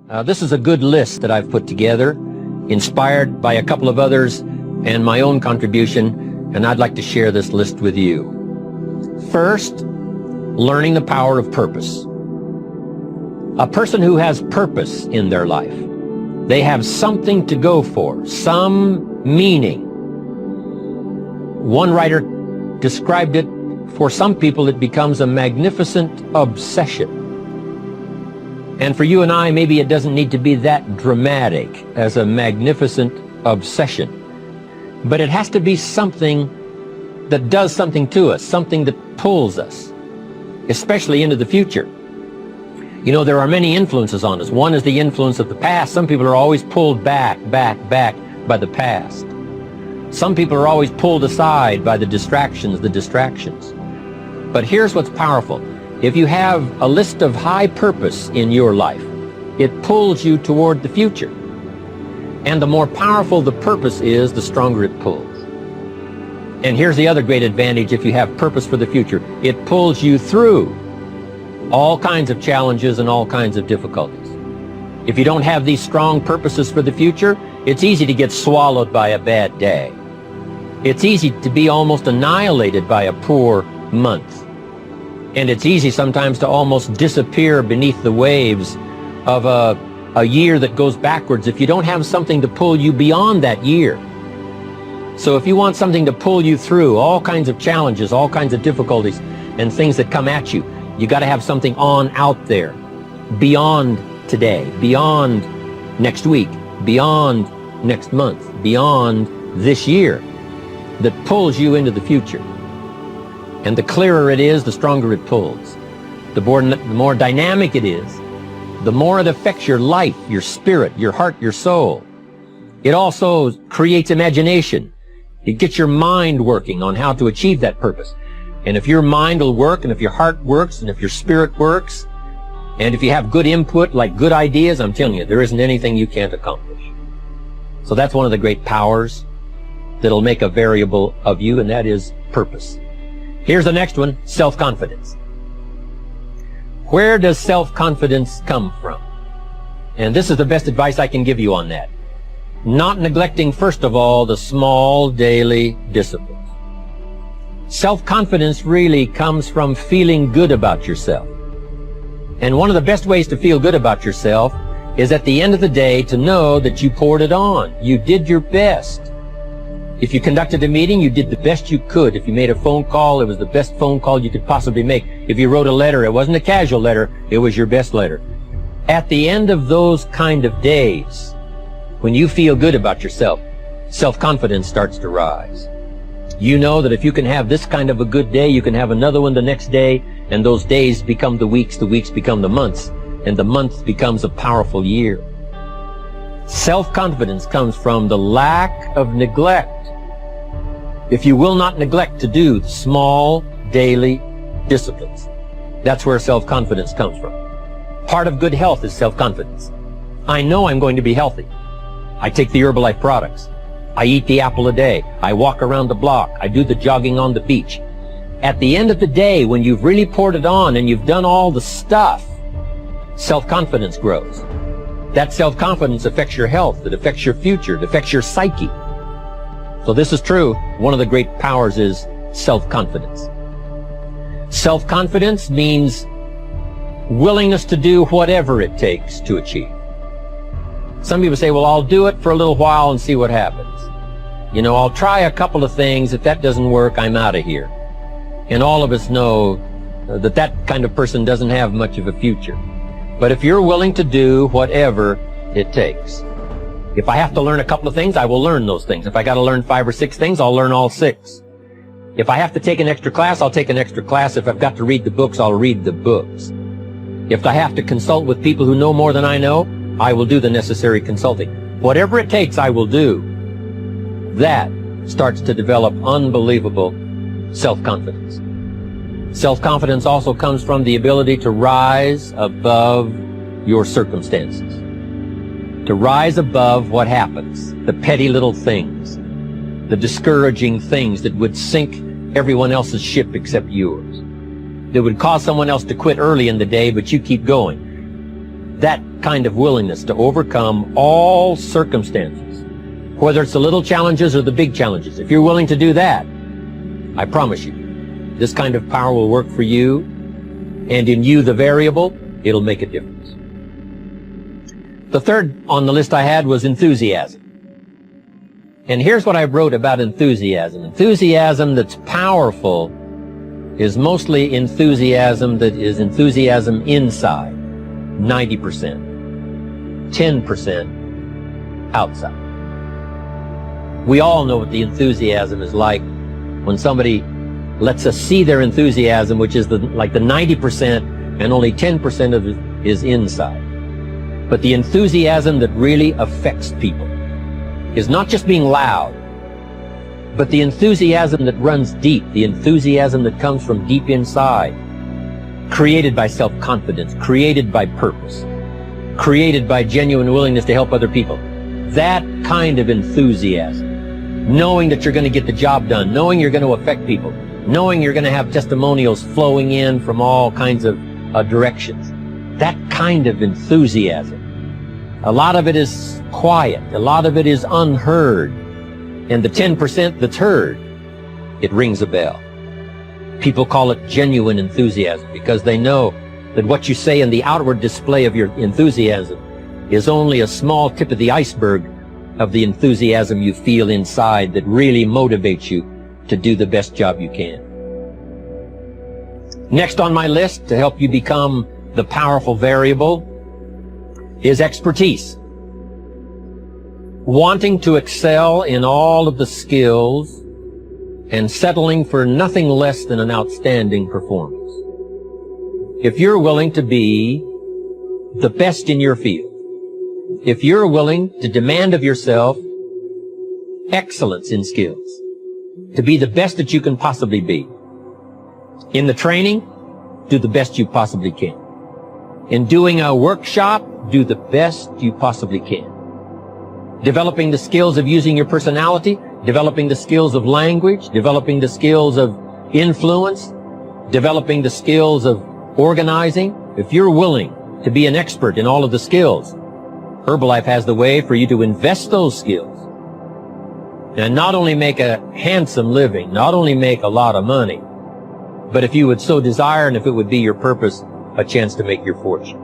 This is a good list that I've put together, inspired by a couple of others and my own contribution, and I'd like to share this list with you. First, learning the power of purpose. A person who has purpose in their life, they have something to go for, some meaning. One writer described it, for some people it becomes a magnificent obsession. And for you and I, maybe it doesn't need to be that dramatic as a magnificent obsession. But it has to be something that does something to us, something that pulls us, especially into the future. You know, there are many influences on us. One is the influence of the past. Some people are always pulled back by the past. Some people are always pulled aside by the distractions. But here's what's powerful. If you have a list of high purpose in your life, it pulls you toward the future. And the more powerful the purpose is, the stronger it pulls. And here's the other great advantage if you have purpose for the future. It pulls you through all kinds of challenges and all kinds of difficulties. If you don't have these strong purposes for the future, it's easy to get swallowed by a bad day. It's easy to be almost annihilated by a poor month. And it's easy sometimes to almost disappear beneath the waves of a year that goes backwards if you don't have something to pull you beyond that year. So if you want something to pull you through all kinds of challenges, all kinds of difficulties and things that come at you, you got to have something on out there, beyond today, beyond next week, beyond next month, beyond this year, that pulls you into the future. And the clearer it is, the stronger it pulls. The more dynamic it is, the more it affects your life, your spirit, your heart, your soul. It also creates imagination. It gets your mind working on how to achieve that purpose. And if your mind will work, and if your heart works, and if your spirit works, and if you have good input, like good ideas, I'm telling you, there isn't anything you can't accomplish. So that's one of the great powers that'll make a variable of you, and that is purpose. Here's the next one, self-confidence. Where does self-confidence come from? And this is the best advice I can give you on that. Not neglecting, first of all, the small daily disciplines. Self-confidence really comes from feeling good about yourself. And one of the best ways to feel good about yourself is at the end of the day to know that you poured it on. You did your best. If you conducted a meeting, you did the best you could. If you made a phone call, it was the best phone call you could possibly make. If you wrote a letter, it wasn't a casual letter, it was your best letter. At the end of those kind of days, when you feel good about yourself, self-confidence starts to rise. You know that if you can have this kind of a good day, you can have another one the next day, and those days become the weeks become the months, and the month becomes a powerful year. Self-confidence comes from the lack of neglect. If you will not neglect to do the small daily disciplines, that's where self-confidence comes from. Part of good health is self-confidence. I know I'm going to be healthy. I take the Herbalife products. I eat the apple a day. I walk around the block. I do the jogging on the beach. At the end of the day, when you've really poured it on and you've done all the stuff, self-confidence grows. That self-confidence affects your health. It affects your future. It affects your psyche. So this is true. One of the great powers is self-confidence. Self-confidence means willingness to do whatever it takes to achieve. Some people say, well, I'll do it for a little while and see what happens. You know, I'll try a couple of things. If that doesn't work, I'm out of here. And all of us know that that kind of person doesn't have much of a future. But if you're willing to do whatever it takes, if I have to learn a couple of things, I will learn those things. If I got to learn 5 or 6 things, I'll learn all 6. If I have to take an extra class, I'll take an extra class. If I've got to read the books, I'll read the books. If I have to consult with people who know more than I know, I will do the necessary consulting. Whatever it takes, I will do. That starts to develop unbelievable self-confidence. Self-confidence also comes from the ability to rise above your circumstances. To rise above what happens, the petty little things, the discouraging things that would sink everyone else's ship except yours, that would cause someone else to quit early in the day, but you keep going. that kind of willingness to overcome all circumstances, whether it's the little challenges or the big challenges. If you're willing to do that, I promise you, this kind of power will work for you, and in you, the variable, it'll make a difference. The third on the list I had was enthusiasm. And here's what I wrote about enthusiasm. Enthusiasm that's powerful is mostly enthusiasm that is enthusiasm inside, 90%, 10% outside. We all know what the enthusiasm is like when somebody lets us see their enthusiasm, which is like the 90%, and only 10% of it is inside. But the enthusiasm that really affects people is not just being loud, but the enthusiasm that runs deep, the enthusiasm that comes from deep inside, created by self-confidence, created by purpose, created by genuine willingness to help other people. That kind of enthusiasm, knowing that you're going to get the job done, knowing you're going to affect people, knowing you're going to have testimonials flowing in from all kinds of directions. That kind of enthusiasm. A lot of it is quiet. A lot of it is unheard. And the 10% that's heard, it rings a bell. People call it genuine enthusiasm because they know that what you say in the outward display of your enthusiasm is only a small tip of the iceberg of the enthusiasm you feel inside that really motivates you to do the best job you can. Next on my list to help you become the powerful variable is expertise. Wanting to excel in all of the skills and settling for nothing less than an outstanding performance. If you're willing to be the best in your field, if you're willing to demand of yourself excellence in skills, to be the best that you can possibly be. In the training, do the best you possibly can. In doing a workshop, do the best you possibly can. Developing the skills of using your personality, developing the skills of language, developing the skills of influence, developing the skills of organizing. If you're willing to be an expert in all of the skills, Herbalife has the way for you to invest those skills and not only make a handsome living, not only make a lot of money, but if you would so desire and if it would be your purpose, a chance to make your fortune.